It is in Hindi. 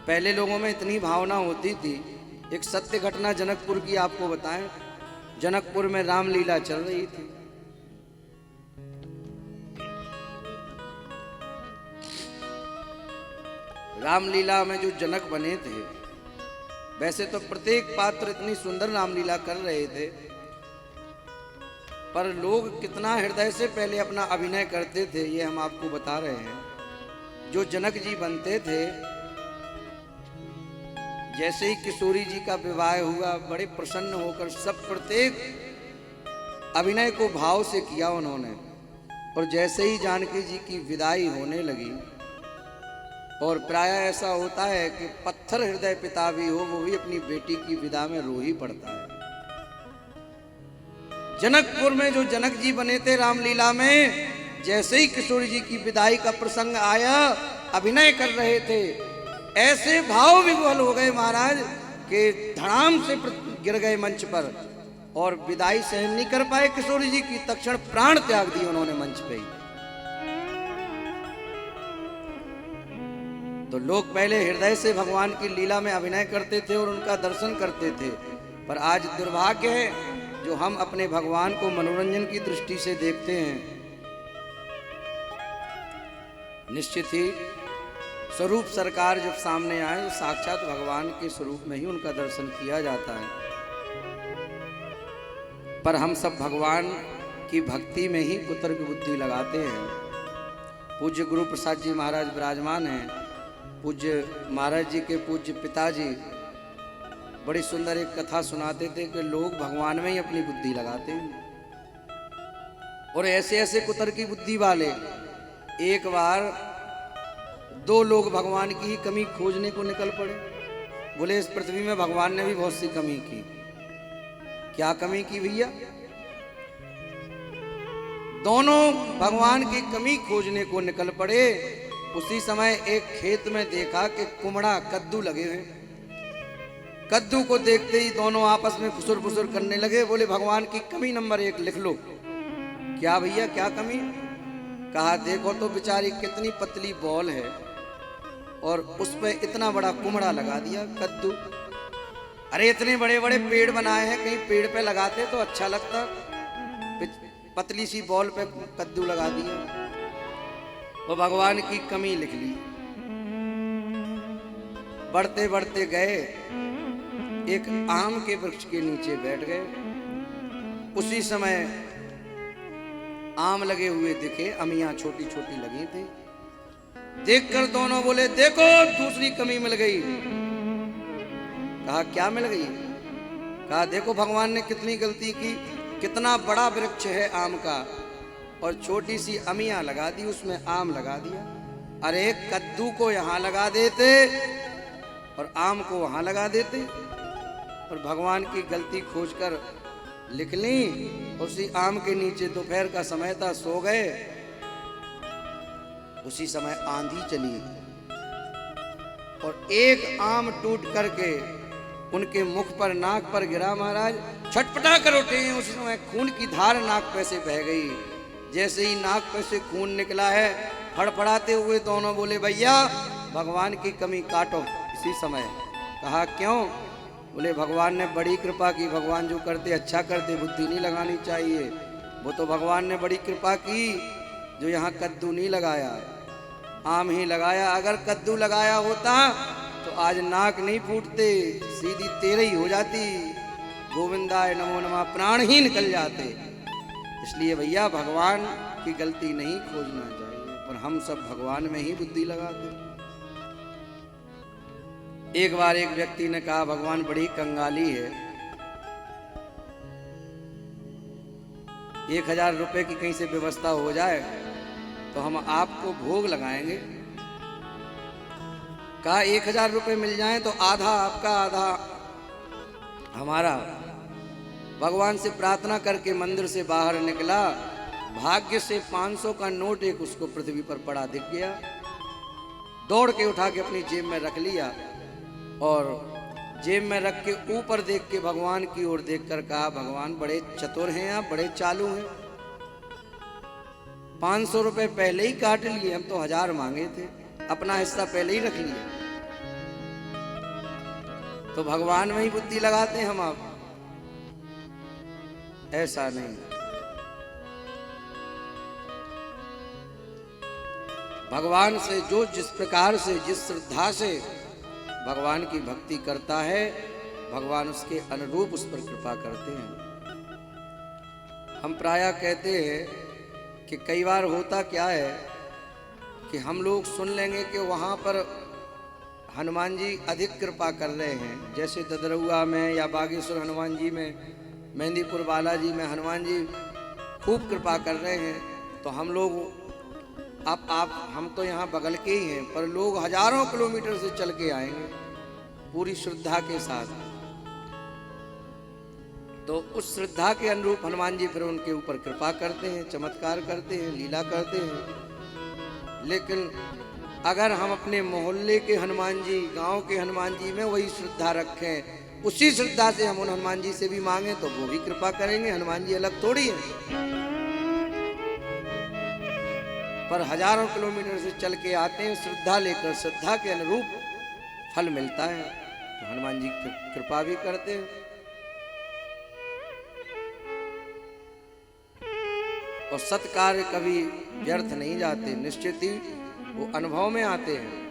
पहले लोगों में इतनी भावना होती थी। एक सत्य घटना जनकपुर की आपको बताएं। जनकपुर में रामलीला चल रही थी। रामलीला में जो जनक बने थे, वैसे तो प्रत्येक पात्र इतनी सुंदर रामलीला कर रहे थे, पर लोग कितना हृदय से पहले अपना अभिनय करते थे ये हम आपको बता रहे हैं। जो जनक जी बनते थे, जैसे ही किशोरी जी का विवाह हुआ, बड़े प्रसन्न होकर सब प्रत्येक अभिनय को भाव से किया उन्होंने। और जैसे ही जानकी जी की विदाई होने लगी, और प्राय ऐसा होता है कि पत्थर हृदय पिता भी हो, वो भी अपनी बेटी की विदा में रो ही पड़ता है। जनकपुर में जो जनक जी बने थे रामलीला में, जैसे ही किशोरी जी की विदाई का प्रसंग आया, अभिनय कर रहे थे, ऐसे भाव विह्वल हो गए महाराज कि धड़ाम से गिर गए मंच पर और विदाई सहन नहीं कर पाए किशोरी जी की। तक्षण प्राण त्याग दिए उन्होंने मंच पे ही। तो लोग पहले हृदय से भगवान की लीला में अभिनय करते थे और उनका दर्शन करते थे, पर आज दुर्भाग्य है जो हम अपने भगवान को मनोरंजन की दृष्टि से देखते हैं। निश्चित ही स्वरूप सरकार जब सामने आए तो साक्षात भगवान के स्वरूप में ही उनका दर्शन किया जाता है। पर हम सब भगवान की भक्ति में ही कुतर्क बुद्धि लगाते हैं। पूज्य गुरु प्रसाद जी महाराज विराजमान हैं। पूज्य महाराज जी के पूज्य पिताजी बड़ी सुंदर एक कथा सुनाते थे कि लोग भगवान में ही अपनी बुद्धि लगाते हैं। और ऐसे ऐसे कुतर्की बुद्धि वाले, एक बार दो लोग भगवान की ही कमी खोजने को निकल पड़े। बोले इस पृथ्वी में भगवान ने भी बहुत सी कमी की। क्या कमी की भैया? दोनों भगवान की कमी खोजने को निकल पड़े। उसी समय एक खेत में देखा कि कुमड़ा कद्दू लगे हुए। कद्दू को देखते ही दोनों आपस में फुसुर फुसुर करने लगे। बोले भगवान की कमी नंबर 1 लिख लो। क्या भैया क्या कमी? कहा देखो तो बेचारी कितनी पतली बॉल है और उस पे इतना बड़ा कुमड़ा लगा दिया कद्दू। अरे इतने बड़े बड़े पेड़ बनाए हैं, कहीं पेड़ पे लगाते तो अच्छा लगता, पतली सी बॉल पे कद्दू लगा दिया। वो भगवान की कमी लिख ली। बढ़ते बढ़ते गए, एक आम के वृक्ष के नीचे बैठ गए। उसी समय आम लगे हुए दिखे, अमियां छोटी छोटी लगी थी। देखकर दोनों बोले देखो दूसरी कमी मिल गई। कहा क्या मिल गई? कहा देखो भगवान ने कितनी गलती की, कितना बड़ा वृक्ष है आम का और छोटी सी अमियां लगा दी, उसमें आम लगा दिया। अरे कद्दू को यहाँ लगा देते और आम को वहां लगा देते। और भगवान की गलती खोजकर लिख ली। उसी आम के नीचे दोपहर का समय था, सो गए। उसी समय आंधी चली और एक आम टूट करके उनके मुख पर, नाक पर गिरा। महाराज छटपटा कर उठे। उसी समय खून की धार नाक पे से बह गई। जैसे ही नाक पे से खून निकला है, फड़फड़ाते हुए दोनों बोले भैया भगवान की कमी काटो इसी समय। कहा क्यों? बोले भगवान ने बड़ी कृपा की, भगवान जो करते अच्छा करते, बुद्धि नहीं लगानी चाहिए। वो तो भगवान ने बड़ी कृपा की जो यहाँ कद्दू नहीं लगाया, आम ही लगाया। अगर कद्दू लगाया होता तो आज नाक नहीं फूटते, सीधी तेरे ही हो जाती, गोविंदाय नमो नमः प्राण ही निकल जाते। इसलिए भैया भगवान की गलती नहीं खोजना चाहिए, पर हम सब भगवान में ही बुद्धि लगाते। एक बार एक व्यक्ति ने कहा भगवान बड़ी कंगाली है, 1000 रुपए की कहीं से व्यवस्था हो जाए तो हम आपको भोग लगाएंगे। कहा 1000 रुपए मिल जाए तो आधा आपका आधा हमारा। भगवान से प्रार्थना करके मंदिर से बाहर निकला। भाग्य से 500 का नोट एक उसको पृथ्वी पर पड़ा दिख गया। दौड़ के उठा के अपनी जेब में रख लिया और जेब में रख के ऊपर देख के भगवान की ओर देखकर कहा भगवान बड़े चतुर हैं आप, बड़े चालू हैं। 500 रुपए पहले ही काट लिए, हम तो 1000 मांगे थे, अपना हिस्सा पहले ही रख लिया। तो भगवान में ही बुद्धि लगाते हैं हम आप, ऐसा नहीं। भगवान से जो जिस प्रकार से, जिस श्रद्धा से भगवान की भक्ति करता है, भगवान उसके अनुरूप उस पर कृपा करते हैं। हम प्रायः कहते हैं कि कई बार होता क्या है कि हम लोग सुन लेंगे कि वहाँ पर हनुमान जी अधिक कृपा कर रहे हैं, जैसे ददरुआ में या बागेश्वर हनुमान जी में, मेहंदीपुर बालाजी में हनुमान जी खूब कृपा कर रहे हैं। तो हम लोग आप हम तो यहाँ बगल के ही हैं, पर लोग हजारों किलोमीटर से चल के आएंगे पूरी श्रद्धा के साथ। तो उस श्रद्धा के अनुरूप हनुमान जी फिर उनके ऊपर कृपा करते हैं, चमत्कार करते हैं, लीला करते हैं। लेकिन अगर हम अपने मोहल्ले के हनुमान जी, गांव के हनुमान जी में वही श्रद्धा रखें, उसी श्रद्धा से हम उन हनुमान जी से भी मांगे तो वो भी कृपा करेंगे। हनुमान जी अलग थोड़ी है, पर हजारों किलोमीटर से चल के आते हैं श्रद्धा लेकर, श्रद्धा के अनुरूप फल मिलता है तो हनुमान जी कृपा भी करते हैं। और सत्कार्य कभी व्यर्थ नहीं जाते, निश्चित ही वो अनुभव में आते हैं।